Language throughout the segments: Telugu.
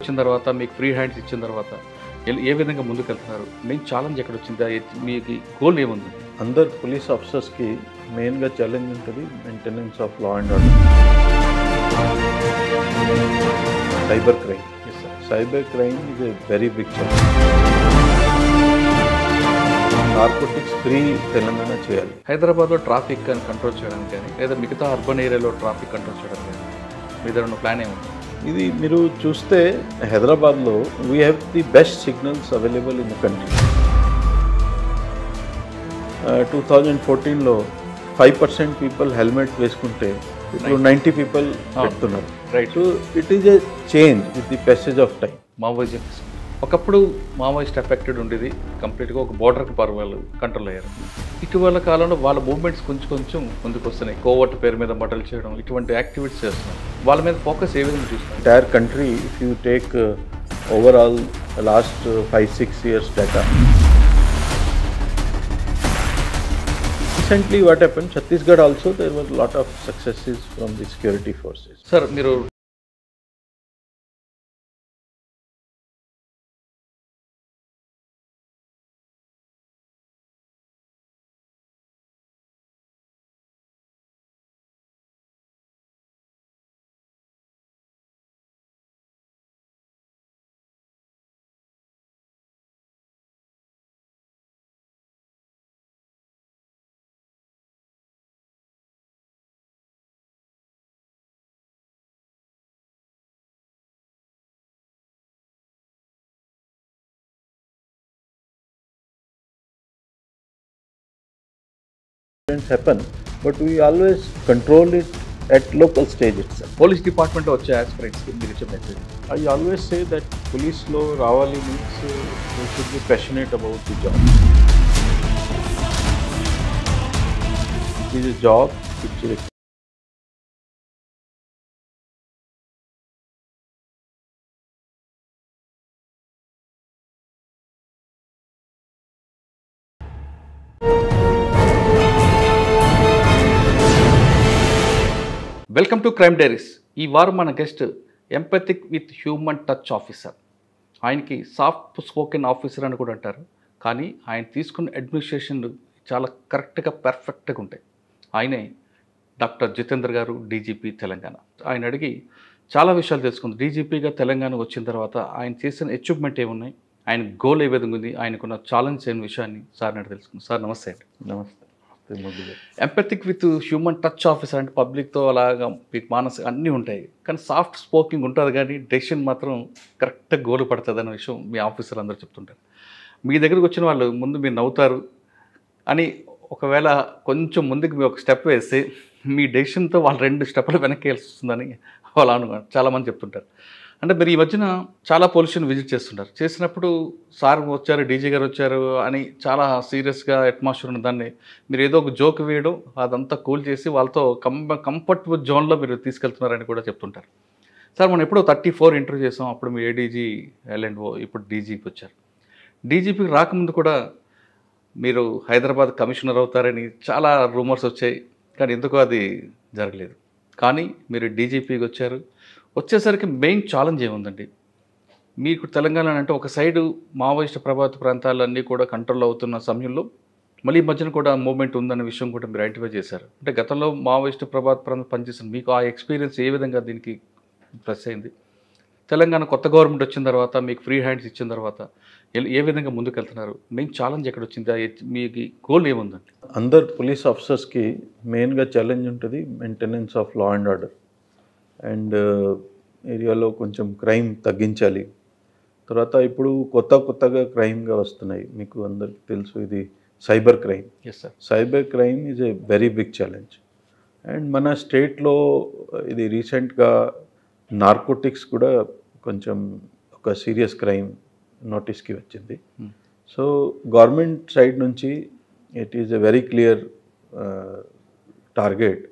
వచ్చిన తర్వాత మీకు ఫ్రీ హ్యాండ్స్ ఇచ్చిన తర్వాత ఏ విధంగా ముందుకెళ్తున్నారు? మెయిన్ ఛాలెంజ్ ఎక్కడ వచ్చిందా? మీకు గోల్ ఏముంది? అందరు పోలీస్ ఆఫీసర్స్కి మెయిన్గా ఛాలెంజ్ ఉంటుంది maintenance of law and order. Cyber crime. Cyber crime is a very big challenge. Narcotics free Telangana చేయాలి. హైదరాబాద్లో ట్రాఫిక్ కంట్రోల్ చేయడానికి కానీ లేదా మిగతా అర్బన్ ఏరియాలో ట్రాఫిక్ కంట్రోల్ చేయడానికి కానీ మీ దగ్గర ఉన్న ప్లాన్ ఏముంది? ఇది మీరు చూస్తే హైదరాబాద్లో we have the best signals available in the country. 2014లో 5% పీపుల్ హెల్మెట్ వేసుకుంటే ఇప్పుడు 90 పీపుల్ పెడుతున్నారు. Right. So it is a change with the passage of time. Maoism ఒకప్పుడు మావోయిస్ట్ ఎఫెక్టెడ్ ఉండేది, కంప్లీట్గా ఒక బోర్డర్కి పర్వాలు కంట్రోల్ అయ్యారు. ఇటీవల కాలంలో వాళ్ళ మూవ్మెంట్స్ కొంచెం ముందుకు వస్తున్నాయి. కోవర్ట్ పేరు మీద మటలు చేయడం, ఇటువంటి యాక్టివిటీస్ చేస్తున్నారు. వాళ్ళ మీద ఫోకస్ ఏ విధంగా చూస్తున్నారు? Entire country if you take overall last 5-6 years data. Recently what happened, Chhattisgarh also there were a lot of successes from the security forces. Sir, మీరు happen, but we always control it at local stage itself. Police డిపార్ట్మెంట్లో వచ్చే ఆస్పిరెంట్స్కి మీరు చెప్పండి. I always say that police lo ravali means you should be passionate about the job. It is a job which is welcome to crime diaries. ఈ వారం మన guest empathic with human touch officer. ఆయనకి సాఫ్ట్ స్పోకెన్ ఆఫీసర్ అని కూడా అంటారు. కానీ ఆయన తీసుకున్న అడ్మినిస్ట్రేషన్లు చాలా కరెక్ట్గా పర్ఫెక్ట్గా ఉంటాయి. ఆయనే డాక్టర్ జితేంద్ర గారు, డీజీపీ తెలంగాణ. ఆయన అడిగి చాలా విషయాలు తెలుసుకుంది. డీజీపీగా తెలంగాణ వచ్చిన తర్వాత ఆయన చేసిన అచీవ్మెంట్ ఏమున్నాయి, ఆయన గోల్ ఏ విధంగా ఉంది, ఆయనకున్న ఛాలెంజ్ అయిన విషయాన్ని సార్ అడిగి తెలుసుకుంది. సార్ నమస్తే అండి. నమస్తే. ఎంపథిక్ విత్ హ్యూమన్ టచ్ ఆఫీసర్ అంటే పబ్లిక్తో అలాగా మీకు మానసిక అన్నీ ఉంటాయి, కానీ సాఫ్ట్ స్పోకింగ్ ఉంటుంది, కానీ డెసిషన్ మాత్రం కరెక్ట్గా గోలు పడుతుంది అనే విషయం మీ ఆఫీసర్లు అందరూ చెప్తుంటారు. మీ దగ్గరికి వచ్చిన వాళ్ళు ముందు మీరు నవ్వుతారు అని, ఒకవేళ కొంచెం ముందుకు మీరు ఒక స్టెప్ వేస్తే మీ డెసిషన్తో వాళ్ళు 2 స్టెప్పులు వెనక్కి వెళ్ళి వస్తుందని వాళ్ళు చాలామంది చెప్తుంటారు. అంటే మీరు ఈ మధ్యన చాలా పోలీసులను విజిట్ చేస్తుంటారు. చేసినప్పుడు సార్ వచ్చారు, డీజీ గారు వచ్చారు అని చాలా సీరియస్గా అట్మాస్ఫియర్ ఉన్న దాన్ని మీరు ఏదో ఒక జోక్ వేయడం, అదంతా కూల్ చేసి వాళ్ళతో కంఫర్టబుల్ జోన్లో మీరు తీసుకెళ్తున్నారని కూడా చెప్తుంటారు. సార్ మనం ఎప్పుడో 34 ఇంటర్వ్యూ చేసాం, అప్పుడు మీ ఏడీజీ L&O, ఇప్పుడు డీజీపీ వచ్చారు. డీజీపీకి రాకముందు కూడా మీరు హైదరాబాద్ కమిషనర్ అవుతారని చాలా రూమర్స్ వచ్చాయి, కానీ ఎందుకో అది జరగలేదు. కానీ మీరు డీజీపీకి వచ్చేసరికి మెయిన్ ఛాలెంజ్ ఏముందండి? మీకు తెలంగాణ అంటే ఒక సైడు మావోయిస్ట్ ప్రభావిత ప్రాంతాలన్నీ కూడా కంట్రోల్ అవుతున్న సమయంలో మళ్ళీ ఈ మధ్యన కూడా మూవ్మెంట్ ఉందన్న విషయం కూడా మీరు ఐడెంటిఫై చేశారు. అంటే గతంలో మావోయిస్ట్ ప్రభావిత ప్రాంతం పనిచేసిన మీకు ఆ ఎక్స్పీరియన్స్ ఏ విధంగా దీనికి ప్లస్ అయింది? తెలంగాణ కొత్త గవర్నమెంట్ వచ్చిన తర్వాత మీకు ఫ్రీ హ్యాండ్స్ ఇచ్చిన తర్వాత ఏ విధంగా ముందుకెళ్తున్నారు? మెయిన్ ఛాలెంజ్ ఎక్కడ వచ్చిందా? మీకు గోల్ ఏముందండి? అందరు పోలీస్ ఆఫీసర్స్కి మెయిన్గా ఛాలెంజ్ ఉంటుంది maintenance of law and order. And ఏరియాలో కొంచెం క్రైమ్ తగ్గించాలి. తర్వాత ఇప్పుడు కొత్తగా క్రైమ్గా వస్తున్నాయి. మీకు అందరికీ తెలుసు, ఇది cyber crime. Yes sir. Cyber crime is a very big challenge. And మన స్టేట్లో ఇది రీసెంట్గా నార్కోటిక్స్ కూడా కొంచెం ఒక సీరియస్ క్రైమ్ నోటీస్కి వచ్చింది. సో గవర్నమెంట్ సైడ్ నుంచి it is a very clear target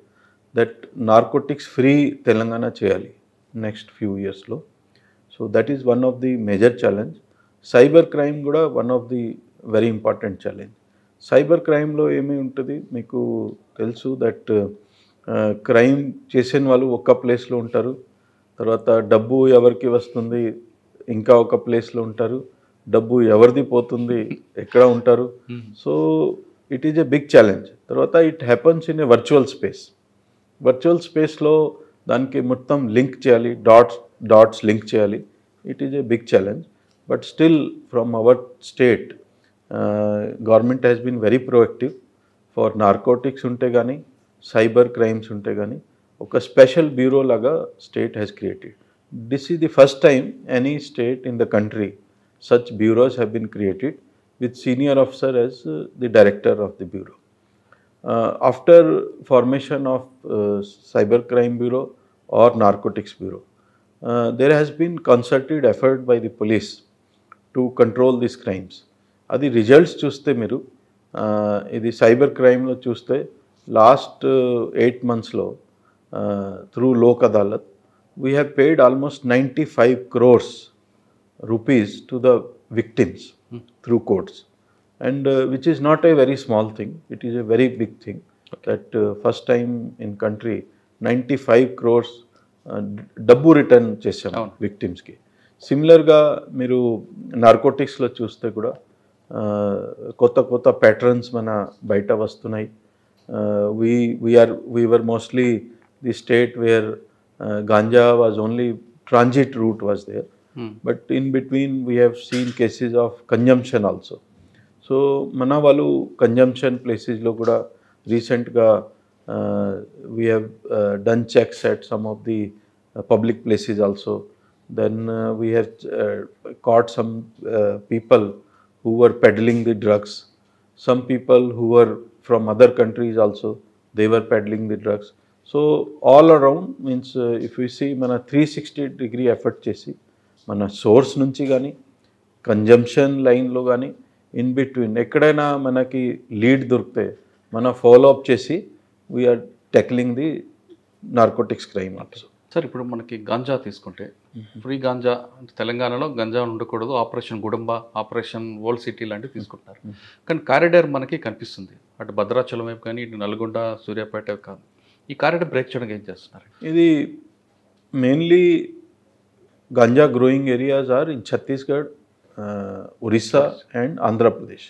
that narcotics free Telangana చేయాలి నెక్స్ట్ ఫ్యూ ఇయర్స్లో. So that is one of the major challenge. Cyber crime కూడా one of the very important challenge. Cyber క్రైమ్లో ఏమి ఉంటుంది మీకు తెలుసు, దట్ క్రైమ్ చేసిన వాళ్ళు ఒక ప్లేస్లో ఉంటారు, తర్వాత డబ్బు ఎవరికి వస్తుంది ఇంకా ఒక ప్లేస్లో ఉంటారు, డబ్బు ఎవరిది పోతుంది ఎక్కడ ఉంటారు. So it is a big challenge. తర్వాత it happens in a virtual space. Virtual స్పేస్లో దానికి మొత్తం లింక్ చేయాలి, డాట్స్ లింక్ చేయాలి. It is a big challenge. But still from our state government has been very proactive. For narcotics ఉంటే కానీ, సైబర్ క్రైమ్స్ ఉంటే కానీ ఒక స్పెషల్ బ్యూరో లాగా state has created. This is the first time any state in the country such bureaus have been created with senior officer as the director of the bureau. After formation of cybercrime bureau or narcotics bureau, there has been concerted effort by the police to control these crimes. అది రిజల్ట్స్ చూస్తే మీరు ఇది సైబర్ క్రైమ్లో చూస్తే లాస్ట్ 8 monthsలో through Lok Adalat we have paid almost 95 crores rupees to the victims through courts, and which is not a very small thing, it is a very big thing. That first time in country 95 crores డబ్బు రిటర్న్ చేసాం విక్టిమ్స్కి. సిమిలర్గా మీరు నార్కోటిక్స్లో చూస్తే కూడా కొత్త కొత్త ప్యాటర్న్స్ మన బయట వస్తున్నాయి. we were mostly the state where ganja was only transit route was there. But in between we have seen cases of consumption also. So mana valu consumption places lo kuda recent ga we have done checks at some of the public places also. Then we have caught some people who were peddling the drugs. Some people who were from other countries also, they were peddling the drugs. So all around means if we see mana 360-degree effort chesi మన సోర్స్ నుంచి కానీ, కన్జంప్షన్ లైన్లో కానీ, ఇన్ బిట్వీన్ ఎక్కడైనా మనకి లీడ్ దొరికితే మన ఫాలో అప్ చేసి we are tackling the narcotics crime also. Sir ఇప్పుడు మనకి గాంజా తీసుకుంటే ఫ్రీ గాంజా అంటే తెలంగాణలో గంజా ఉండకూడదు, ఆపరేషన్ గుడంబ, ఆపరేషన్ ఓల్డ్ సిటీ లాంటివి తీసుకుంటున్నారు. కానీ కారిడార్ మనకి కనిపిస్తుంది, అటు భద్రాచలం వైపు కానీ, ఇటు నల్గొండ, సూర్యాపేట వైపు కాదు. ఈ కారిడార్ బ్రేక్ చేయడానికి ఏం చేస్తున్నారు? ఇది mainly ganja growing areas are in Chhattisgarh, Orissa and Andhra Pradesh.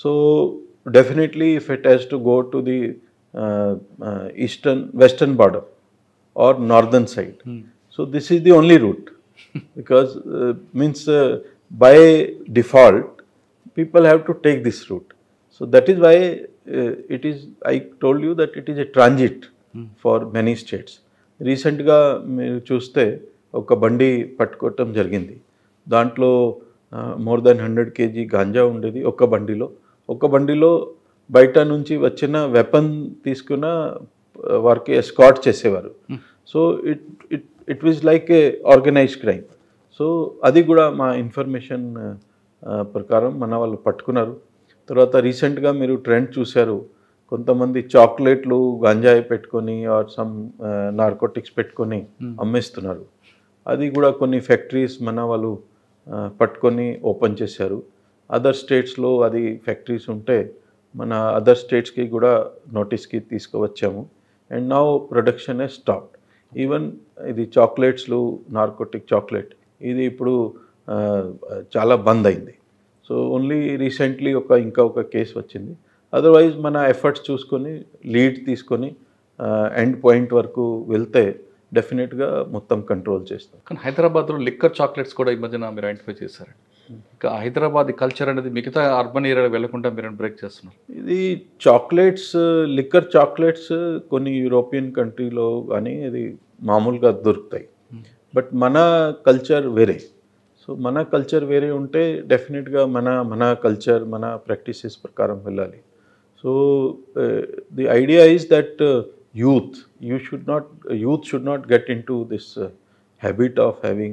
So definitely if it has to go to the western border or northern side, so this is the only route because means by default people have to take this route. So that is why it is, I told you that it is a transit for many states. Recent ga మీరు చూస్తే ఒక బండి పట్టుకోవటం జరిగింది. దాంట్లో మోర్ దెన్ 100 kg గాంజా ఉండేది ఒక బండిలో బయట నుంచి వచ్చిన వెపన్ తీసుకున్న వారికి ఎస్కాట్ చేసేవారు. So it was like A organised crime. So అది కూడా మా ఇన్ఫర్మేషన్ ప్రకారం మన వాళ్ళు పట్టుకున్నారు. తర్వాత రీసెంట్గా మీరు ట్రెండ్ చూశారు, కొంతమంది చాక్లెట్లు గంజాయి పెట్టుకొని ఆర్ సమ్ నార్కోటిక్స్ పెట్టుకొని అమ్మేస్తున్నారు. అది కూడా కొన్ని ఫ్యాక్టరీస్ మన వాళ్ళు పట్టుకొని ఓపెన్ చేశారు. అదర్ స్టేట్స్లో అది ఫ్యాక్టరీస్ ఉంటే మన అదర్ స్టేట్స్కి కూడా నోటీస్కి తీసుకువచ్చాము. And now production has stopped. Even ఇది చాక్లెట్స్లు, నార్కోటిక్ చాక్లెట్ ఇది ఇప్పుడు చాలా బంద్ అయింది. సో ఓన్లీ రీసెంట్లీ ఇంకా ఒక కేసు వచ్చింది. అదర్వైజ్ మన ఎఫర్ట్స్ చూసుకొని లీడ్ తీసుకొని ఎండ్ పాయింట్ వరకు వెళ్తే డెఫినెట్గా మొత్తం కంట్రోల్ చేస్తాం. కానీ హైదరాబాద్లో లిక్కర్ చాక్లెట్స్ కూడా ఈ మధ్యన మీరు ఐడెంటిఫై చేశారు. ఇంకా హైదరాబాద్ కల్చర్ అనేది మిగతా అర్బన్ ఏరియాలో వెళ్లకుండా మీరు బ్రేక్ చేస్తున్నారు. ఇది చాక్లెట్స్, లిక్కర్ చాక్లెట్స్ కొన్ని యూరోపియన్ కంట్రీలో కానీ ఇది మామూలుగా దొరుకుతాయి. బట్ మన కల్చర్ వేరే. సో మన కల్చర్ వేరే ఉంటే డెఫినెట్గా మన కల్చర్, మన ప్రాక్టీసెస్ ప్రకారం వెళ్ళాలి. So the idea is that youth should not get into this habit of having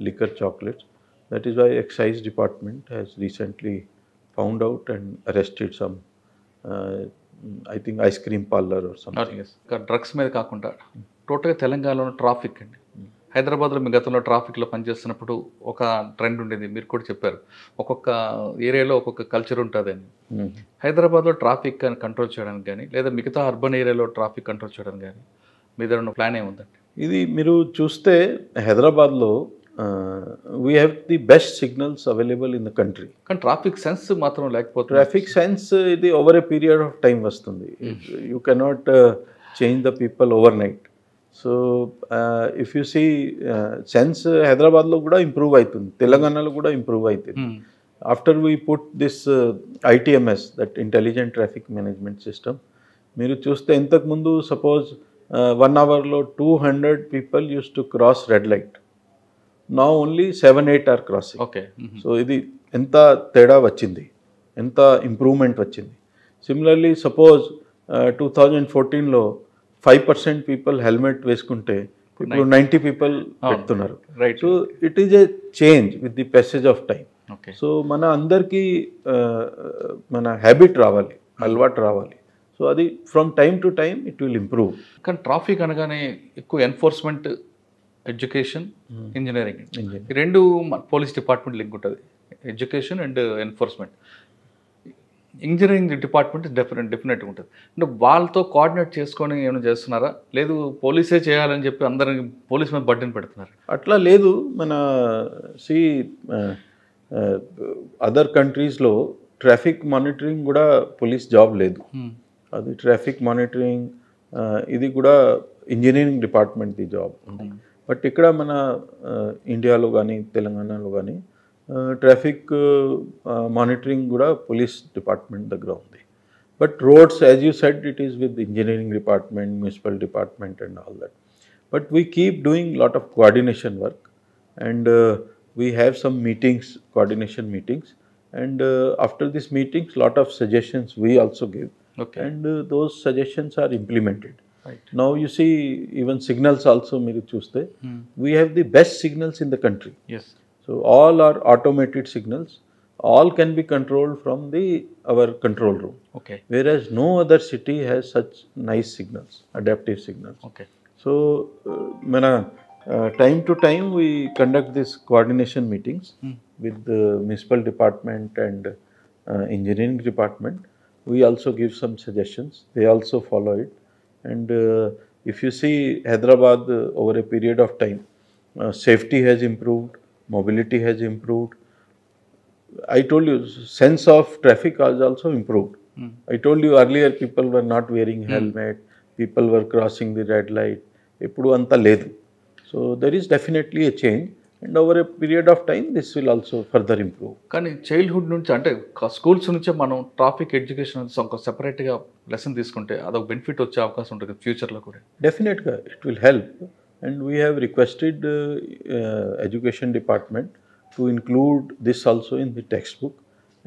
liquor chocolates. That is why excise department has recently found out and arrested some I think ice cream parlor or something. Drugs మీద కాకుండా టోటల్గా తెలంగాణలో ట్రాఫిక్ అండి, హైదరాబాద్లో మీ గతంలో ట్రాఫిక్లో పనిచేస్తున్నప్పుడు ఒక ట్రెండ్ ఉండేది, మీరు కూడా చెప్పారు, ఒక్కొక్క ఏరియాలో ఒక్కొక్క కల్చర్ ఉంటుందని. హైదరాబాద్లో ట్రాఫిక్ కంట్రోల్ చేయడానికి కానీ, లేదా మిగతా అర్బన్ ఏరియాలో ట్రాఫిక్ కంట్రోల్ చేయడానికి కానీ మీ దగ్గర ఉన్న ప్లాన్ ఏముందండి? ఇది మీరు చూస్తే హైదరాబాద్లో we have the best signals available in the country. కానీ ట్రాఫిక్ సెన్స్ మాత్రం లేకపోతే, ట్రాఫిక్ సెన్స్ ఇది over a period of time వస్తుంది. You cannot change the people overnight. So if you see sense హైదరాబాద్లో కూడా ఇంప్రూవ్ అవుతుంది, తెలంగాణలో కూడా ఇంప్రూవ్ అవుతుంది. After we put this ITMS, that intelligent traffic management system, మీరు చూస్తే ఇంతకుముందు సపోజ్ 1 అవర్లో 200 people use to cross red light. నా only 7-8 or crossing. Okay. So ఇది ఎంత తేడా వచ్చింది, ఎంత ఇంప్రూవ్మెంట్ వచ్చింది. సిమిలర్లీ సపోజ్ 2014లో 5% పీపుల్ హెల్మెట్ వేసుకుంటే ఇప్పుడు 90 పీపుల్ పెడుతున్నారు. Right. So it is a change with the passage of time. Okay. So మన అందరికీ మన హ్యాబిట్ రావాలి, అలవాటు రావాలి. సో అది from time to time it will improve. కానీ ట్రాఫిక్ అనగానే ఎక్కువ ఎన్ఫోర్స్మెంట్, ఎడ్యుకేషన్, ఇంజనీరింగ్, ఈ రెండు పోలీస్ డిపార్ట్మెంట్ లింక్ ఉంటుంది, education and enforcement. Engineering department డెఫినెట్గా ఉంటుంది. అంటే వాళ్ళతో కోఆర్డినేట్ చేసుకొని ఏమైనా చేస్తున్నారా, లేదు పోలీసే చేయాలని చెప్పి అందరికి పోలీస్ మీద బర్డెన్ పెడుతున్నారు? అట్లా లేదు. మన సి అదర్ కంట్రీస్లో ట్రాఫిక్ మానిటరింగ్ కూడా పోలీస్ జాబ్ లేదు. అది ట్రాఫిక్ మానిటరింగ్ ఇది కూడా ఇంజనీరింగ్ డిపార్ట్మెంట్ది జాబ్ ఉంది. బట్ ఇక్కడ మన ఇండియాలో కానీ తెలంగాణలో కానీ ట్రాఫిక్ మానిటరింగ్ కూడా పోలీస్ డిపార్ట్మెంట్ దగ్గర ఉంది. But roads, as you said, it is with engineering department, municipal department and all that. But we keep doing a lot of coordination work, and we have some meetings, coordination meetings, and after these meetings, lot of suggestions we also give, Okay. and those suggestions are implemented. Right. Now you see, even signals also, మీరు చూస్తే, we have the best signals in the country. Yes. So all are automated signals. All can be controlled from our control room. Okay. Whereas no other city has such nice signals, adaptive signals. Okay. So, time to time we conduct these coordination meetings with the municipal department and engineering department. We also give some suggestions. They also follow it. And if you see Hyderabad over a period of time, safety has improved, mobility has improved. I told you, sense of traffic has also improved. I told you earlier, people were not wearing helmet, people were crossing the red light. ఇప్పుడు అంతా లేదు. So there is definitely A change, and over a period of time this will also further improve. కానీ చైల్డ్హుడ్ నుంచి, అంటే స్కూల్స్ నుంచే మనం ట్రాఫిక్ ఎడ్యుకేషన్ ఒక సెపరేట్గా లెసన్ తీసుకుంటే అదొక బెనిఫిట్ వచ్చే అవకాశం ఉంటుంది ఫ్యూచర్లో కూడా. డెఫినెట్గా it will help, and we have requested education department to include this also in the text book,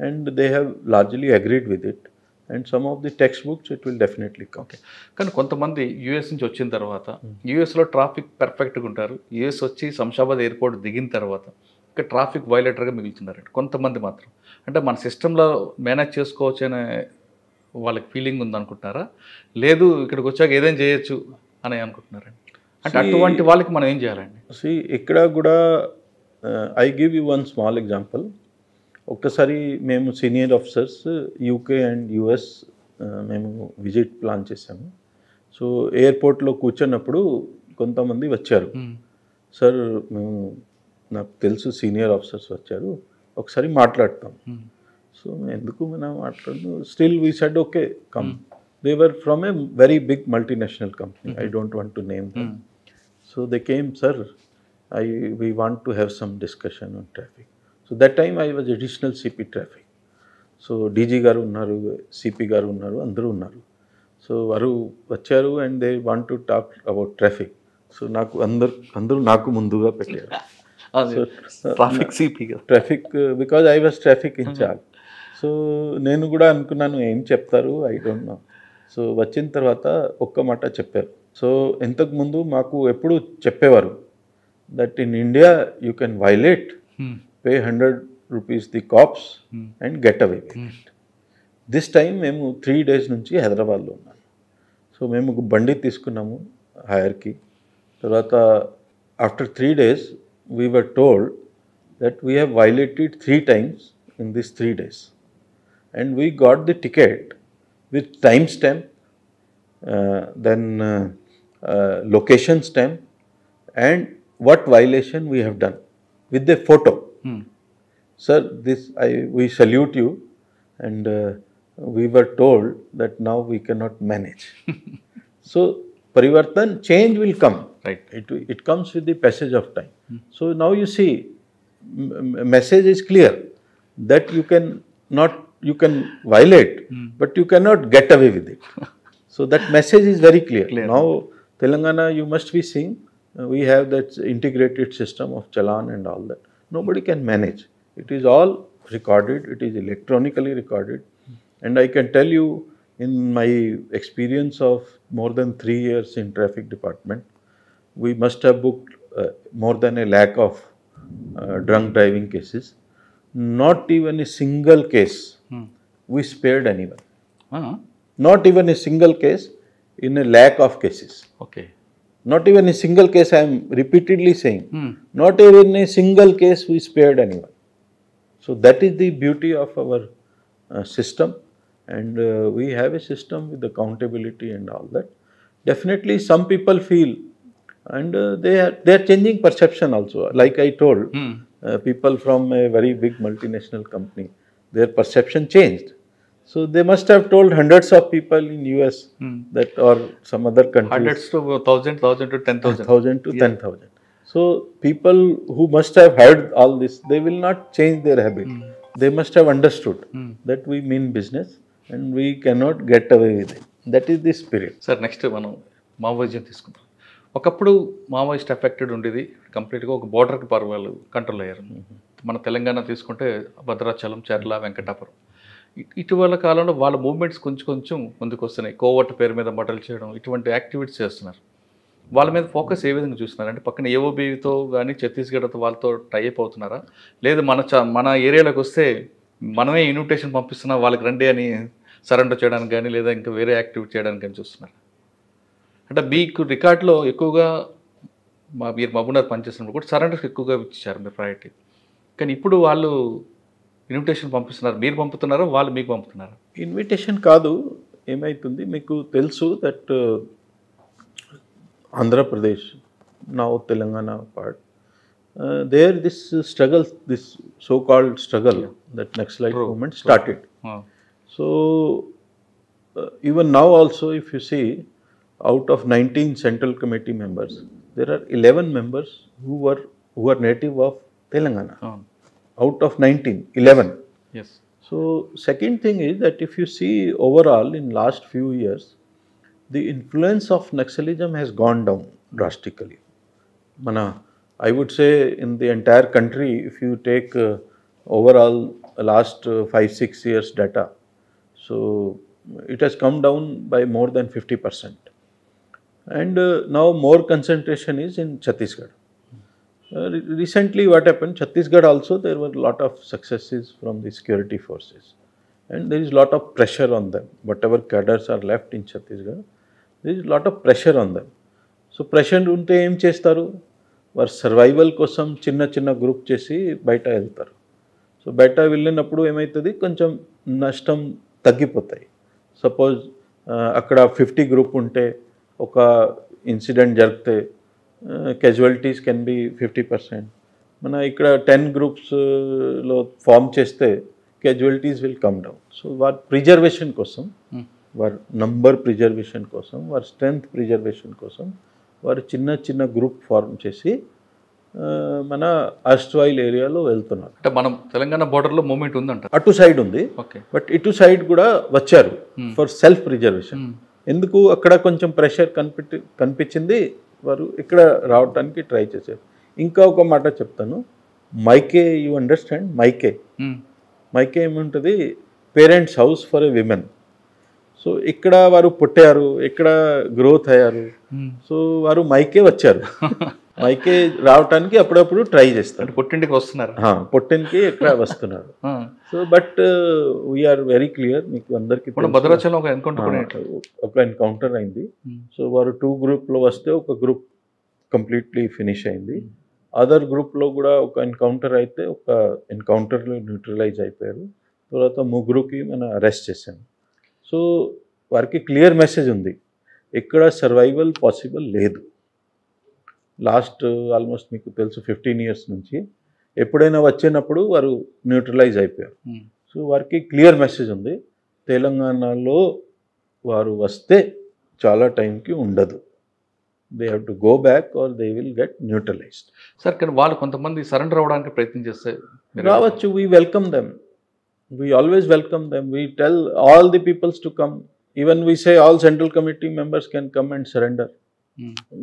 and they have largely agreed with it. And some of the textbooks, it will definitely come. Okay. కానీ కొంతమంది యూఎస్ నుంచి వచ్చిన తర్వాత యూఎస్లో ట్రాఫిక్ పర్ఫెక్ట్గా ఉంటారు, యూఎస్ వచ్చి శంషాబాద్ ఎయిర్పోర్ట్ దిగిన తర్వాత ఇక్కడ ట్రాఫిక్ వైలేటర్గా మిగులుతున్నారండి కొంతమంది మాత్రం. అంటే మన సిస్టంలో మేనేజ్ చేసుకోవచ్చు అనే వాళ్ళకి ఫీలింగ్ ఉందనుకుంటున్నారా, లేదు ఇక్కడికి వచ్చాక ఏదైనా చేయొచ్చు అని అనుకుంటున్నారండి? అంటే అటువంటి వాళ్ళకి మనం ఏం చేయాలండి? ఇక్కడ కూడా I give you one small example. ఒక్కసారి మేము senior officers UK and US మేము విజిట్ ప్లాన్ చేసాము. సో ఎయిర్పోర్ట్లో కూర్చున్నప్పుడు కొంతమంది వచ్చారు. సార్, మేము నాకు తెలుసు సీనియర్ ఆఫీసర్స్ వచ్చారు, ఒకసారి మాట్లాడతాం. సో ఎందుకు మనం మాట్లాడదు, still we said okay come. They were from a very big multinational company, I don't want to name them. So they came, sir we want to have some discussion on traffic. So that time I was additional CP traffic. So DG గారు ఉన్నారు, CP గారు ఉన్నారు, అందరూ ఉన్నారు. సో వారు వచ్చారు and they want to talk about traffic. So నాకు అందరూ నాకు ముందుగా పెట్టారు. Traffic CP traffic, because I was traffic incharge. So నేను కూడా అనుకున్నాను ఏం చెప్తారు, ఐ డోంట్ నో. సో వచ్చిన తర్వాత ఒక్క మాట చెప్పారు. సో ఇంతకుముందు మాకు ఎప్పుడు చెప్పేవారు that in India you can violate, pay 100 rupees the cops and get away with it. This time మేము 3 days నుంచి హైదరాబాద్లో ఉన్నాము. సో మేము బండి తీసుకున్నాము హైర్కి. తర్వాత after 3 days, we were told that we have violated 3 times in these 3 days. And we got the ticket with timestamp, then location stamp, and what violation we have done with the photo. Sir, we salute you, and we were told that now we cannot manage. So, Parivartan, change will come. Right. It comes with the passage of time. So now you see, message is clear that you can violate, but you cannot get away with it. So that message is very clear. Now Telangana, you must be seeing, we have that integrated system of challan and all that. Nobody can manage. It is all recorded. It is electronically recorded. And I can tell you, in my experience of more than 3 years in traffic department, we must have booked more than 1 lakh of drunk driving cases. Not even a single case we spared anyone. Not even a single case in 1 lakh of cases. Okay. Not even a single case, I am repeatedly saying. Not even a single case we spared anyone. So that is the beauty of our system. And we have a system with accountability and all that. Definitely some people feel, and they are changing perception also. Like I told, people from a very big multinational company, their perception changed. So they must have told hundreds of people in US that, or some other countries. Hundreds to 1,000 to 10,000. 1,000 to 10,000. So people who must have heard all this, they will not change their habit. They must have understood that we mean business and we cannot get away with it. That is the spirit. Sir next మనం మావోయిజం తీసుకుందాం. ఒకప్పుడు మావోయిస్ట్ ఎఫెక్టెడ్ ఉండేది, కంప్లీట్గా ఒక బోర్డర్కి పర్వాలు కంట్రోల్ అయ్యారు. మన తెలంగాణ తీసుకుంటే భద్రాచలం, చర్ల, వెంకటాపురం. ఇటీవల కాలంలో వాళ్ళ మూవ్మెంట్స్ కొంచెం ముందుకు వస్తున్నాయి. కోవట్ పేరు మీద మర్డర్లు చేయడం, ఇటువంటి యాక్టివిటీస్ చేస్తున్నారు. వాళ్ళ మీద ఫోకస్ ఏ విధంగా చూస్తున్నారు? అంటే పక్కన ఏఓబీతో కానీ ఛత్తీస్గఢ్తో వాళ్ళతో టైఅప్ అవుతున్నారా, లేదు మన ఏరియాలోకి వస్తే మనమే ఇన్విటేషన్ పంపిస్తున్నా వాళ్ళకి రండి అని సరెండర్ చేయడానికి కానీ, లేదా ఇంకా వేరే యాక్టివిటీ చేయడానికి కానీ చూస్తున్నారు? అంటే మీకు రికార్డులో ఎక్కువగా మీరు మహబూబ్నగర్ పనిచేసినప్పుడు కూడా సరెండర్కి ఎక్కువగా ఇచ్చారు మీరు ప్రయారిటీ. కానీ ఇప్పుడు వాళ్ళు ఇన్విటేషన్ పంపిస్తున్నారు, మీరు పంపుతున్నారా, వాళ్ళు మీకు పంపుతున్నారా? ఇన్విటేషన్ కాదు, ఏమవుతుంది మీకు తెలుసు that Andhra Pradesh, now Telangana part, there this struggle, this so-called struggle, that Naxalite movement started. So even now also, if you see, out of 19 Central Committee members, there are 11 members who are native of Telangana. Out of 19, 11. Yes. So second thing is that if you see overall in last few years, the influence of Naxalism has gone down drastically. I would say in the entire country, if you take overall last 5-6 years data, so it has come down by more than 50%. And now more concentration is in Chhattisgarh. Recently what happened, Chhattisgarh also, there were a lot of successes from the security forces. And there is a lot of pressure on them. Whatever cadres are left in Chhattisgarh, there is a lot of pressure on them. So pressure ఉంటే ఏం చేస్తారు, వారు సర్వైవల్ కోసం చిన్న చిన్న గ్రూప్ చేసి బయట వెళ్తారు. సో బయట వెళ్ళినప్పుడు ఏమవుతుంది, కొంచెం నష్టం తగ్గిపోతాయి. సపోజ్ అక్కడ 50 గ్రూప్ ఉంటే ఒక ఇన్సిడెంట్ జరిగితే క్యాజువాలిటీస్ కెన్ బి 50%. మన ఇక్కడ 10 గ్రూప్స్లో ఫామ్ చేస్తే casualties will come down. So వారి ప్రిజర్వేషన్ కోసం, వారి నంబర్ ప్రిజర్వేషన్ కోసం, వారి స్ట్రెంగ్త్ ప్రిజర్వేషన్ కోసం వారు చిన్న చిన్న గ్రూప్ ఫార్మ్ చేసి మన అస్ట్వాయిల్ ఏరియాలో వెళ్తున్నారు. అంటే మనం తెలంగాణ బోర్డర్లో మూమెంట్ ఉందంట, అటు సైడ్ ఉంది. బట్ ఇటు సైడ్ కూడా వచ్చారు ఫర్ సెల్ఫ్ ప్రిజర్వేషన్. ఎందుకు అక్కడ కొంచెం ప్రెషర్ కనిపించింది, వారు ఇక్కడ రావడానికి ట్రై చేశారు. ఇంకా ఒక మాట చెప్తాను, మైకే, యూ అండర్స్టాండ్ మైకే? మైకే ఏముంటుంది, parents house for a women. So ఇక్కడ వారు పుట్టారు, ఇక్కడ గ్రోత్ అయ్యారు. సో వారు మైకే వచ్చారు. మైకే రావటానికి అప్పుడప్పుడు ట్రై చేస్తారు. పుట్టింటికి వస్తున్నారు, పుట్టింటికి ఇక్కడ వస్తున్నారు. So but we are very clear, మీకు అందరికీ భద్రాచలం ఒక ఎన్కౌంటర్ అయింది. సో వారు 2 గ్రూప్లో వస్తే ఒక గ్రూప్ కంప్లీట్లీ ఫినిష్ అయింది. అదర్ గ్రూప్లో కూడా ఒక ఎన్కౌంటర్ అయితే ఒక ఎన్కౌంటర్లో న్యూట్రలైజ్ అయిపోయారు. తర్వాత ముగ్గురుకి మనం అరెస్ట్ చేశాం. సో వారికి క్లియర్ మెసేజ్ ఉంది, ఎక్కడ సర్వైవల్ పాసిబుల్ లేదు. లాస్ట్ ఆల్మోస్ట్ మీకు తెలుసు 15 years నుంచి ఎప్పుడైనా వచ్చినప్పుడు వారు న్యూట్రలైజ్ అయిపోయారు. సో వారికి క్లియర్ మెసేజ్ ఉంది, తెలంగాణలో వారు వస్తే చాలా టైంకి ఉండదు. They have to go back or they will get neutralised. Sir కానీ వాళ్ళు కొంతమంది సరెండర్ అవ్వడానికి ప్రయత్నం చేస్తే రావచ్చు. We welcome them, we always welcome them. We tell all the peoples to come. Even we say all central committee members can come and surrender.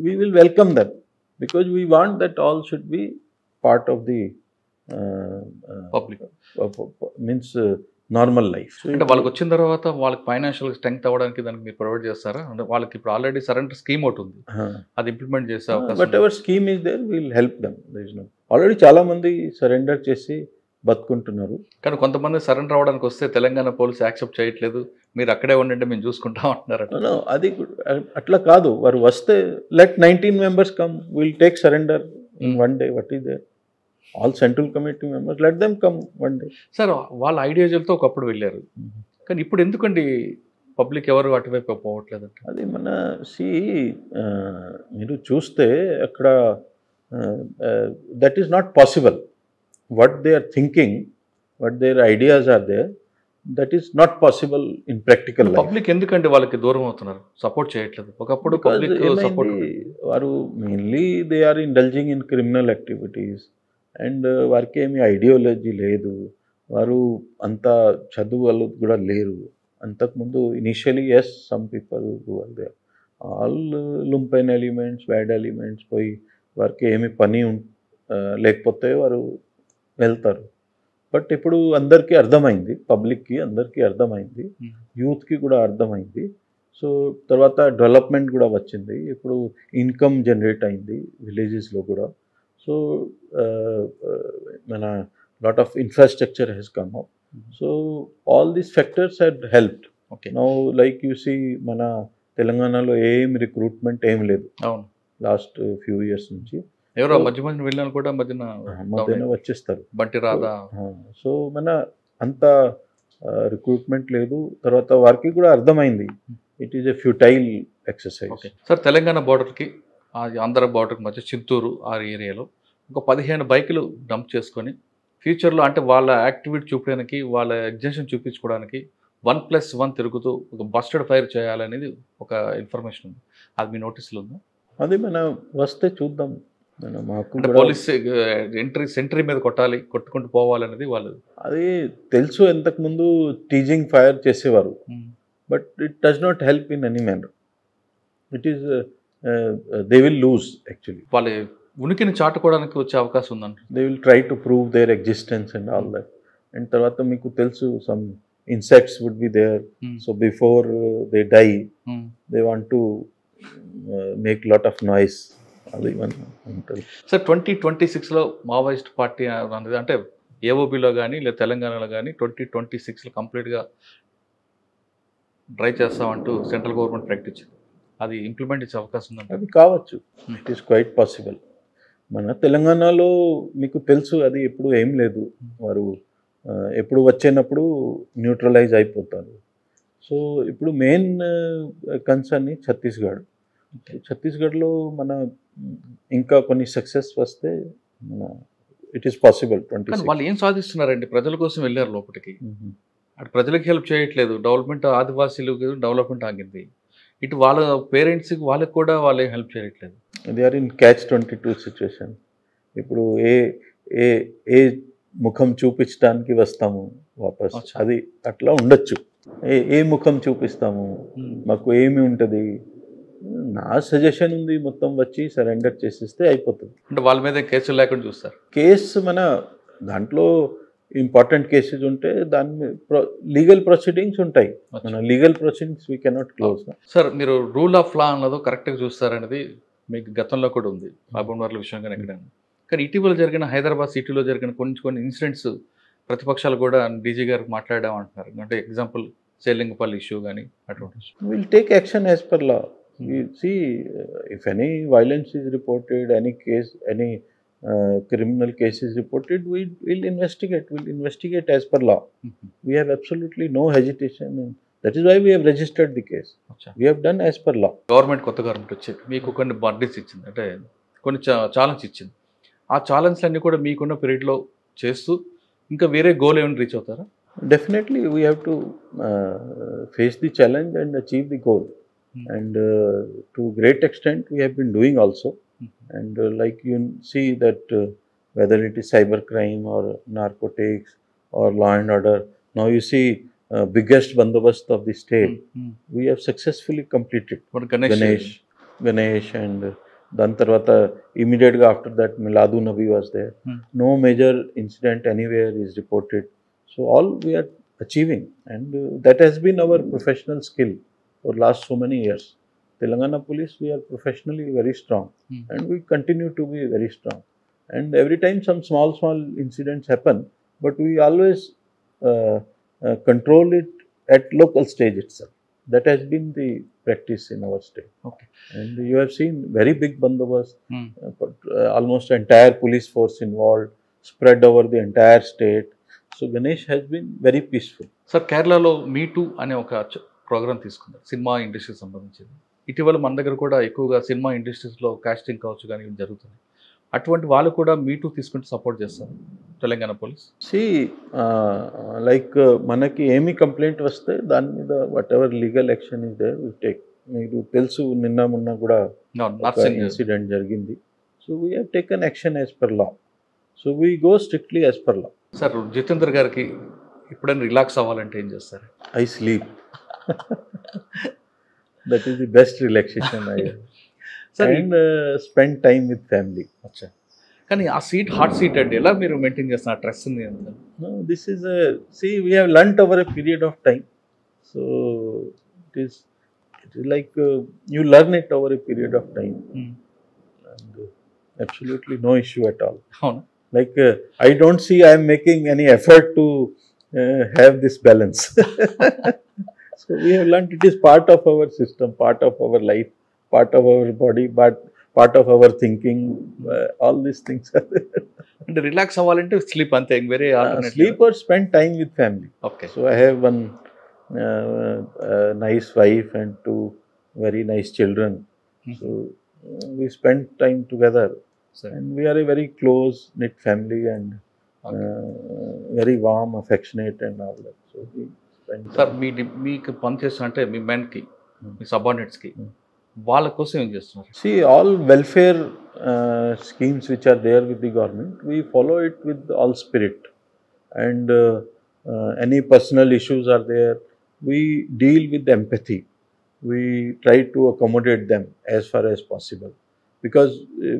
We will welcome them because we want that all should be part of the public means normal life. అంటే వాళ్ళకి వచ్చిన తర్వాత వాళ్ళకి ఫైనాన్షియల్ స్ట్రెంగ్త్ అవ్వడానికి దానికి మీరు ప్రొవైడ్ చేస్తారా? అంటే వాళ్ళకి ఇప్పుడు ఆల్రెడీ సరెండర్ స్కీమ్ ఒకటి ఉంది, అది ఇంప్లిమెంట్ చేసే అవకాశం whatever scheme is there, we will help them. There is no, already చాలా మంది సరెండర్ చేసి బతుకుంటున్నారు. కానీ కొంతమంది సరెండర్ అవ్వడానికి వస్తే తెలంగాణ పోలీసు యాక్సెప్ట్ చేయట్లేదు, మీరు అక్కడే ఉండంటే మేము చూసుకుంటాం అంటున్నారు. అది అట్లా కాదు, వారు వస్తే let 19 members come, will take surrender in one day. What is there? All central committee members let them come one day. Sir వాళ్ళ ఐడియాలజీలతో ఒకప్పుడు వెళ్ళారు, కానీ ఇప్పుడు ఎందుకండి పబ్లిక్ ఎవరు అటువైపు పోవట్లేదు? అది మన మీరు చూస్తే అక్కడ that is not possible. what they are thinking, what their ideas are there, that is not possible in practical life. Public ఎందుకంటే వాళ్ళకి దూరం అవుతున్నారు, సపోర్ట్ చేయట్లేదు? ఒకప్పుడు పబ్లిక్ సపోర్ట్ వారు mainly they are indulging in criminal activities and వారికి ఏమి ఐడియాలజీ లేదు, వారు అంత చదువులు కూడా లేరు. అంతకుముందు initially as some people who are there, all lumpen elements, bad elements పోయి వారికి ఏమి పని లేకపోతే వారు వెళ్తారు. బట్ ఇప్పుడు అందరికీ అర్థమైంది, పబ్లిక్కి అందరికీ అర్థమైంది, యూత్కి కూడా అర్థమైంది. సో తర్వాత డెవలప్మెంట్ కూడా వచ్చింది, ఇప్పుడు ఇన్కమ్ జనరేట్ అయింది విలేజెస్లో కూడా. సో మన lot of infrastructure has come up. So all these factors had helped. Okay, now like you see మన తెలంగాణలో ఏం రిక్రూట్మెంట్ ఏం లేదు లాస్ట్ ఫ్యూ ఇయర్స్ నుంచి. ఎవరో మధ్య మధ్య వెళ్ళిన కూడా మధ్యన వచ్చేస్తారు, బంటి రాదా. సో మన అంత రిక్రూట్మెంట్ లేదు. తర్వాత వారికి కూడా అర్థమైంది it is a futile exercise. Sir Telangana బార్డర్కి ఆంధ్ర బార్డర్కి మధ్య చిత్తూరు ఆ ఏరియాలో ఒక 15 బైకులు డంప్ చేసుకొని ఫ్యూచర్లో అంటే వాళ్ళ యాక్టివిటీ చూపించడానికి, వాళ్ళ ఎగ్జిబిషన్ చూపించుకోవడానికి 1+1 తిరుగుతూ ఒక బస్టెడ్ ఫైర్ చేయాలనేది ఒక ఇన్ఫర్మేషన్ ఉంది, అది మీ నోటీసులో ఉందా? అది మన వస్తే చూద్దాం. పోలీస్ సెంట్రీ మీద కొట్టాలి, కొట్టుకుంటూ పోవాలనేది వాళ్ళు అది తెలుసు. ఇంతకుముందు టీజింగ్ ఫైర్ చేసేవారు, but it does not help in any manner. It is they will lose actually. వాళ్ళ ఉనికిని చాటుకోవడానికి వచ్చే అవకాశం ఉందంట. They will try to prove their existence and all that. And తర్వాత మీకు తెలుసు some insects would be there, so before they die they want to make lot of noise. అది ఉంటుంది సార్. 2026లో మావోయిస్ట్ పార్టీ అనేది అంటే ఏఓబిలో కానీ లేదా తెలంగాణలో కానీ 2026లో కంప్లీట్గా డ్రై చేస్తామంటూ సెంట్రల్ గవర్నమెంట్ ప్రకటించింది, అది ఇంప్లిమెంట్ చేసే అవకాశం ఉందంటే? అది కావచ్చు, ఇట్ ఈస్ క్వైట్ పాసిబుల్. మన తెలంగాణలో మీకు తెలుసు అది ఎప్పుడు ఏం లేదు, వారు ఎప్పుడు వచ్చినప్పుడు న్యూట్రలైజ్ అయిపోతారు. సో ఇప్పుడు మెయిన్ కన్సర్న్ ఛత్తీస్గఢ్లో మన ఇంకా కొన్ని సక్సెస్ వస్తే మన ఇట్ ఈస్ పాసిబుల్. వాళ్ళు ఏం సాధిస్తున్నారండి? ప్రజల కోసం వెళ్ళారు లోపలికి, అటు ప్రజలకు హెల్ప్ చేయట్లేదు, డెవలప్మెంట్ ఆదివాసీలకు డెవలప్మెంట్ ఆగింది, ఇటు వాళ్ళ పేరెంట్స్కి వాళ్ళకి కూడా వాళ్ళు హెల్ప్ చేయట్లేదు. They are in catch-22 situation. ఇప్పుడు ఏ ముఖం చూపించడానికి వస్తాము వాపస్, అది అట్లా ఉండొచ్చు. ఏ ముఖం చూపిస్తాము, మాకు ఏమి ఉంటుంది? నా సజెషన్ ఉంది, మొత్తం వచ్చి సరెండర్ చేసేస్తే అయిపోతుంది. అంటే వాళ్ళ మీద కేసులు లేకుండా చూస్తారు. కేసు మన దాంట్లో ఇంపార్టెంట్ కేసెస్ ఉంటే దాని లీగల్ ప్రొసీడింగ్స్ ఉంటాయి. మన legal proceedings we cannot close. Sir మీరు రూల్ ఆఫ్ లా అన్నదో కరెక్ట్గా చూస్తారనేది మీకు గతంలో కూడా ఉంది, బాబు వర్ల విషయం కానీ ఎక్కడ. కానీ ఇటీవల జరిగిన హైదరాబాద్ సిటీలో జరిగిన కొన్ని ఇన్సిడెంట్స్ ప్రతిపక్షాలు కూడా డీజీ గారు మాట్లాడామంటున్నారు. అంటే ఎగ్జాంపుల్ సేలింగపల్లి ఇష్యూ కానీ అటువంటి. Will take action as per law. We see if any violence is reported, any case, any criminal case is reported, we will investigate. We'll investigate as per law. We have absolutely no hesitation, and that is why we have registered the case. అచ్చా. We have done as per law. Government కొత్త గవర్నమెంట్ వచ్చేది మీకు కొన్ని బర్డీస్ ఇచ్చింది, అంటే కొన్ని ఛాలెంజ్ ఇచ్చింది. ఆ ఛాలెంజ్ అన్నీ కూడా మీకున్న పీరియడ్లో చేస్తూ ఇంకా వేరే గోల్ ఏమైనా రీచ్ అవుతారా? Definitely, we have to face the challenge and achieve the goal. And to great extent, we have been doing also. And like you see that whether it is cybercrime or narcotics or law and order, now you see biggest bandobast of the state, we have successfully completed. ఇప్పుడు Ganesh and then tarvata immediately after that Miladu Nabi was there. No major incident anywhere is reported. So all we are achieving, and that has been our professional skill for last so many years. Telangana Police, we are professionally very strong, and we continue to be very strong. And every time some small incidents happen, but we always control it at local stage itself. That has been the practice in our state. Okay. And you have seen very big bandobast, almost entire police force involved, spread over the entire state. So Ganesh has been very peaceful. Sir, కేరళలో మీ టూ అనే ఒక ప్రోగ్రామ్ తీసుకున్నారు సినిమా ఇండస్ట్రీకి సంబంధించింది. ఇటీవల మన దగ్గర కూడా ఎక్కువగా సినిమా ఇండస్ట్రీస్లో కాస్టింగ్ కావచ్చు కానీ ఇవి జరుగుతుంది. అటువంటి వాళ్ళు కూడా మీ టూ తీసుకుంటే సపోర్ట్ చేస్తారు తెలంగాణ పోలీస్? See, మనకి ఏమి కంప్లైంట్ వస్తే దాని మీద whatever legal action is there we take. మీకు తెలుసు నిన్న మొన్న కూడా ఇన్సిడెంట్ జరిగింది. So we have taken action as per law. So we go strictly as per law. Sir, Jitender గారికి ఎప్పుడైనా రిలాక్స్ అవ్వాలంటే ఏం చేస్తారు? I sleep. That is the best relaxation I have. And spend time with family. అచ్చా. కానీ ఆ సీట్ హాట్ సీట్ అండి, ఎలా మీరు మెయింటైన్ చేస్తున్నారు స్ట్రెస్ని? No, this is we have learnt over a period of time. So it is like you learn it over a period of time. And absolutely no issue at all. అవును. Like I don't see I am making any effort to have this balance. So we have learnt it is part of our system, part of our life, part of our body, but part of our thinking. All these things are there. అంటే రిలాక్స్ అవ్వాలంటే స్లీప్ అంతే, వేరే Sleep or spend time with family. Okay. So I have one nice wife and two very nice children. So we spend time together. And we are a very close knit family and very warm, affectionate and all that. So we spend time. Sir, మీకు పని చేస్తున్న అంటే మీ మెన్కి, మీ సబార్డినేట్స్కి, వాళ్ళ కోసం ఏం చేస్తున్నారు? See, all welfare schemes which are there with the government, we follow it with all spirit. And any personal issues are there, we deal with empathy. We try to accommodate them as far as possible. Because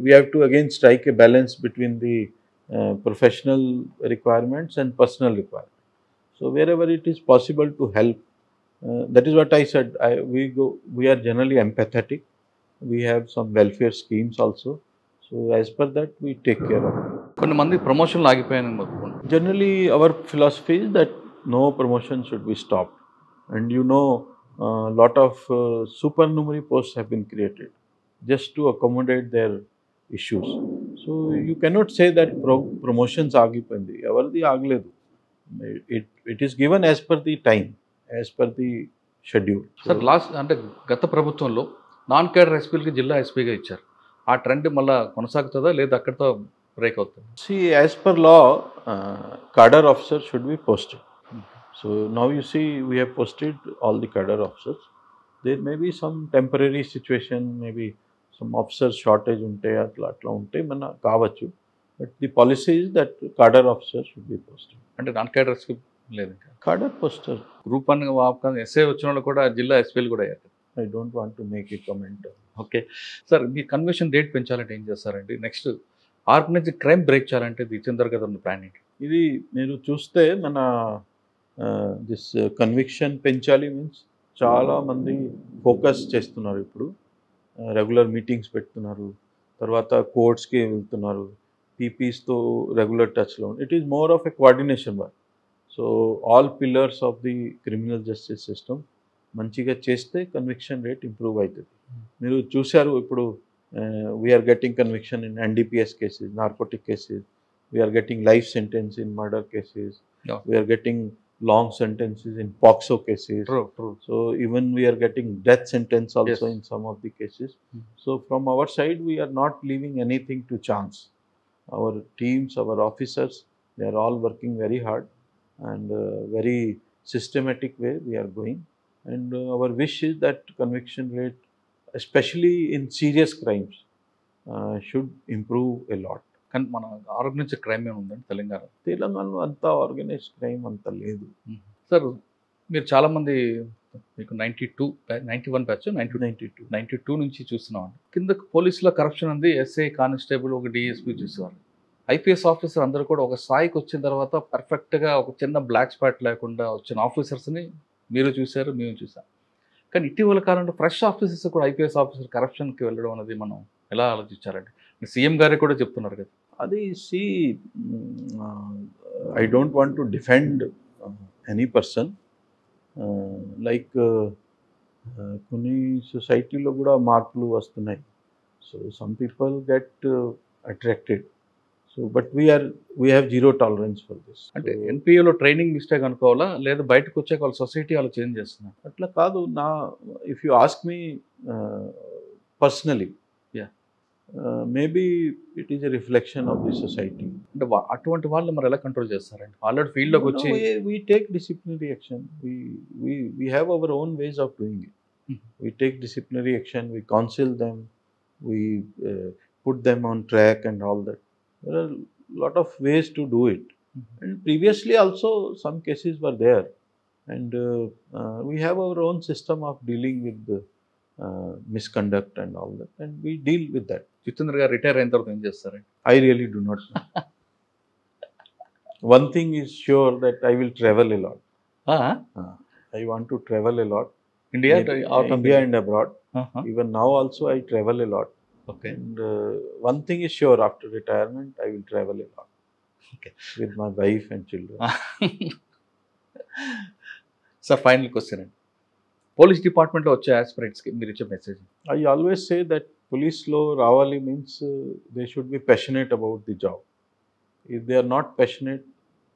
we have to again strike a balance between the professional requirements and personal requirements. So wherever it is possible to help, that is what I said. We are generally empathetic. We have some welfare schemes also. So as per that, we take care of it. కొంతమంది ప్రమోషన్లు ఆగిపోయాయని మొత్తుకుంటారు. Generally, our philosophy is that no promotion should be stopped. And you know, lot of supernumerary posts have been created just to accommodate their issues. So you cannot say that promotions ఆగిపోయింది. ఎవరిది ఆగలేదు. It is given as per the time, as per the schedule. Sir, last అంటే గత ప్రభుత్వంలో నాన్ క్యాడర్ ఎస్పీలకి జిల్లా ఎస్పీగా ఇచ్చారు. ఆ ట్రెండ్ మళ్ళీ కొనసాగుతుందా లేదా అక్కడితో బ్రేక్ అవుతుంది? See, as per law, cadre officer should be posted. So now you see we have posted all the cadre officers. There may be some temporary situation, maybe some officer shortage unte atla unte mana kavachu, but the policy is that cadre officer should be posted. అంటే నాన్ క్యాడర్స్కి లేదు ఇంకా Cadre poster, group one SI వచ్చిన వాళ్ళు కూడా జిల్లా ఎస్పీలు కూడా అయ్యారు. I don't want to make a comment. Okay sir, me conversion rate పెంచాలంటే ఏం చేస్తారండి? నెక్స్ట్ ఆర్గనైజ్డ్ క్రైమ్ బ్రేక్ చేయాలంటే జితేందర్ గారు ఉన్న ప్లాన్ ఏంటి? ఇది మీరు చూస్తే మన దిస్ కన్విక్షన్ పెంచాలి మీన్స్ చాలామంది ఫోకస్ చేస్తున్నారు. ఇప్పుడు రెగ్యులర్ మీటింగ్స్ పెడుతున్నారు, తర్వాత కోర్ట్స్కి వెళ్తున్నారు, పీపీస్తో రెగ్యులర్ టచ్లో. It is more of a coordination work. So all pillars of the criminal justice system మంచిగా చేస్తే కన్విక్షన్ రేట్ ఇంప్రూవ్ అవుతుంది. మీరు చూశారు ఇప్పుడు we're getting conviction in NDPS cases, narcotic cases, we're getting life sentence in murder cases, Yeah. We're getting long sentences in POXO cases. True. So even we are getting death sentence also Yes. in some of the cases. Mm. So from our side, we are not leaving anything to chance. Our teams, our officers, they are all working very hard and very systematic way we are going. And our wish is that conviction rate, especially in serious crimes, should improve a lot. కానీ మన ఆర్గనైజ్డ్ క్రైమ్ ఏమి ఉందండి తెలంగాణ? తెలంగాణలో అంతా ఆర్గనైజ్డ్ క్రైమ్ అంత లేదు. సార్ మీరు చాలామంది మీకు 91 బ్యాచ్ 92 నుంచి చూస్తున్నామండి. కింద పోలీసుల కరప్షన్ ఉంది, ఎస్ఐ కానిస్టేబుల్ ఒక డిఎస్పీ చూసేవారు. ఐపీఎస్ ఆఫీసర్ అందరూ కూడా ఒక స్థాయికి వచ్చిన తర్వాత పర్ఫెక్ట్గా ఒక చిన్న బ్లాక్ స్పాట్ లేకుండా వచ్చిన ఆఫీసర్స్ని మీరు చూశారు, మేము చూసాం. కానీ ఇటీవల కాలంలో ఫ్రెష్ ఆఫీసర్స్ కూడా ఐపీఎస్ ఆఫీసర్ కరప్షన్కి వెళ్ళడం అనేది మనం ఎలా ఆలోచించారండి? సీఎం గారే కూడా చెప్తున్నారు కదా. అది I don't want to defend any person. Like కొన్ని సొసైటీలో కూడా మార్పులు వస్తున్నాయి. So some people get attracted. So but we have zero tolerance for this. అంటే ఎన్పిఏలో ట్రైనింగ్ మిస్టేక్ అనుకోవాలా, లేదా బయటకు వచ్చాక వాళ్ళ సొసైటీ వాళ్ళు చేంజ్ చేస్తున్నారు? అట్లా కాదు. If you ask me personally, maybe it is a reflection of the society. అంటే అటువంటి వాళ్ళు మరి ఎలా కంట్రోల్ చేస్తారండి? ఆల్రెడీ ఫీల్డ్లోకి వచ్చి we take disciplinary action. We have our own ways of doing it. We take disciplinary action, we counsel them, we put them on track and all that. There are a lot of ways to do it. And previously also some cases were there. And we have our own system of dealing with the misconduct and all that. And we deal with that. Jitendra గారు రిటైర్ అయిన తర్వాత ఏం చేస్తారండి? I really do not know. One thing is sure that I will travel a lot. I want to travel a lot. India And abroad. Even now also I travel a lot. Okay. And one thing is sure, after retirement I will travel a lot. Okay. With my wife and children. Sir final question అండి. పోలీస్ డిపార్ట్మెంట్లో వచ్చే ఆస్పిరెంట్స్కి మీరు ఇచ్చే message? I always say that police law ravali means they should be passionate about the job. If they are not passionate,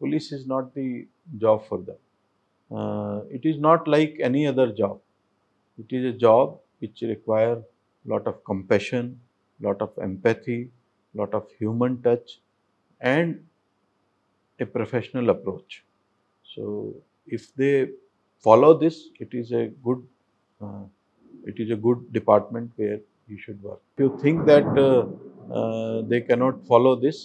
police is not the job for them. It is not like any other job. It is a job which require lot of compassion, lot of empathy, lot of human touch, and a professional approach. So if they follow this, it is a good department where you should work. If you think that they cannot follow this,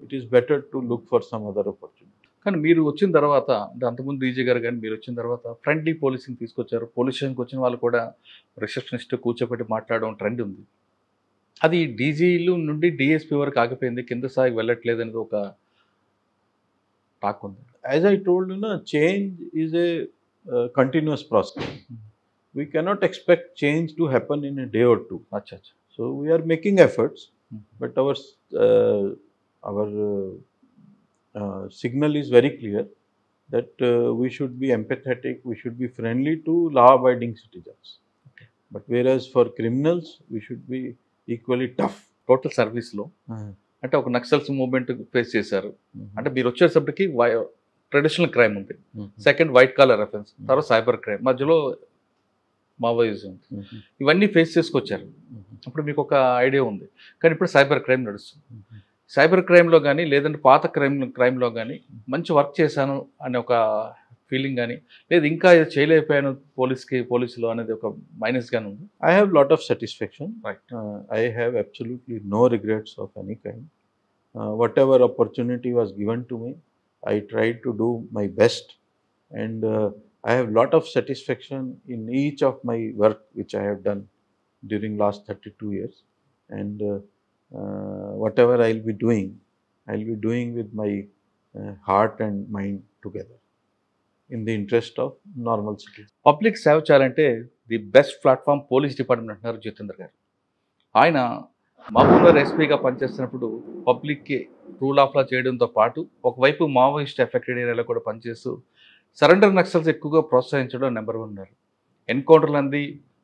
it is better to look for some other opportunity. కానీ మీరు వచ్చిన తర్వాత, అంటే అంతకుముందు డీజీ గారు కానీ మీరు వచ్చిన తర్వాత ఫ్రెండ్లీ పోలీసింగ్ తీసుకొచ్చారు. పోలీస్ స్టేషన్కి వచ్చిన వాళ్ళు కూడా రిసెప్షనిస్ట్ కూర్చోబెట్టి మాట్లాడడం ట్రెండ్ ఉంది. అది డీజీలు నుండి డిఎస్పీ వరకు ఆగిపోయింది, కింద స్థాయికి వెళ్ళట్లేదు అనేది ఒక టాక్ ఉంది. As I told you, change is a continuous process. We cannot expect change to happen in a day or two. అచ్చా. So we are making efforts, but our signal is very clear that we should be empathetic, we should be friendly to law-abiding citizens. Okay. But whereas for criminals, we should be equally tough. Total సర్వీస్లో అంటే ఒక నక్సల్స్ మూవ్మెంట్ ఫేస్ చేశారు. అంటే మీరు వచ్చేసప్పటికి ట్రెడిషనల్ క్రైమ్ ఉంది, సెకండ్ వైట్ కాలర్ అఫెన్స్, తర్వాత సైబర్ క్రైమ్, మధ్యలో మావోయిజం, ఇవన్నీ ఫేస్ చేసుకొచ్చారు. అప్పుడు మీకు ఒక ఐడియా ఉంది. కానీ ఇప్పుడు సైబర్ క్రైమ్ నడుస్తుంది. సైబర్ క్రైమ్లో కానీ లేదంటే పాత క్రైమ్లో కానీ మంచి వర్క్ చేశాను అనే ఒక ఫీలింగ్ కానీ, లేదు ఇంకా చేయలేకపోయాను పోలీసులో అనేది ఒక మైనస్ గానే ఉంది? I have lot of satisfaction. Right. I have absolutely no regrets of any kind. Whatever opportunity was given to me, I tried to do my best, and I have lot of satisfaction in each of my work which I have done during last 32 years. And whatever I'll be doing with my heart and mind together in the interest of normal citizens. Public సేవ చేయాలంటే the best platform police department అంటున్నారు జితేంద్ర గారు. ఆయన మహబూబ్నగర్ ఎస్పీగా పనిచేస్తున్నప్పుడు పబ్లిక్కి రూల్ ఆఫ్ లా చేయడంతో పాటు ఒకవైపు మావోయిస్ట్ ఎఫెక్టెడ్ ఏరియాలో కూడా పనిచేస్తూ సరెండర్ నక్సల్స్ ఎక్కువగా ప్రోత్సహించడం నెంబర్ 1 ఉన్నారు. ఎన్కౌంటర్లు అంది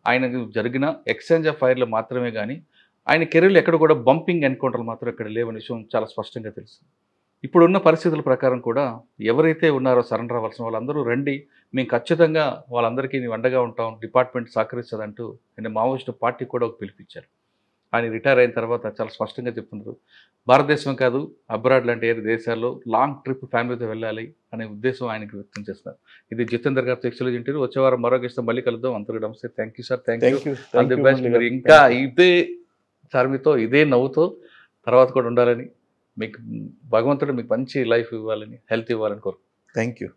ఆయనకు జరిగిన ఎక్స్చేంజ్ ఆఫ్ ఫైర్లు మాత్రమే కానీ ఆయన కెరీర్లో ఎక్కడ కూడా బంపింగ్ ఎన్కౌంటర్లు మాత్రం ఇక్కడ లేవని విషయం చాలా స్పష్టంగా తెలుసు. ఇప్పుడున్న పరిస్థితుల ప్రకారం కూడా ఎవరైతే ఉన్నారో సరెండర్ అవ్వాల్సిన వాళ్ళందరూ రండి, మేము ఖచ్చితంగా వాళ్ళందరికీ అండగా ఉంటాం, డిపార్ట్మెంట్ సహకరిస్తుందంటూ ఆయన మావోయిస్టు పార్టీ కూడా ఒక పిలిపించారు. ఆయన రిటైర్ అయిన తర్వాత చాలా స్పష్టంగా చెప్తున్నారు, భారతదేశం కాదు అబ్రాడ్ లాంటి ఏ దేశాల్లో లాంగ్ ట్రిప్ ఫ్యామిలీతో వెళ్ళాలి అనే ఉద్దేశం ఆయనకి వ్యక్తం చేస్తున్నారు. ఇది జితేందర్ గారితో ఎక్స్క్లూజివ్ ఇంటర్వ్యూ. వచ్చే వారం మరో గెస్ట్తో మళ్ళీ కలుద్దాం. అందరికీ నమస్తే. Thank you sir. Thank you. All the best. మీరు ఇంకా ఇదే చార్మితో ఇదే నవ్వుతో తర్వాత కూడా ఉండాలని, మీకు భగవంతుడు మీకు మంచి లైఫ్ ఇవ్వాలని, హెల్త్ ఇవ్వాలని కోరుకుంటున్నాను. Thank you.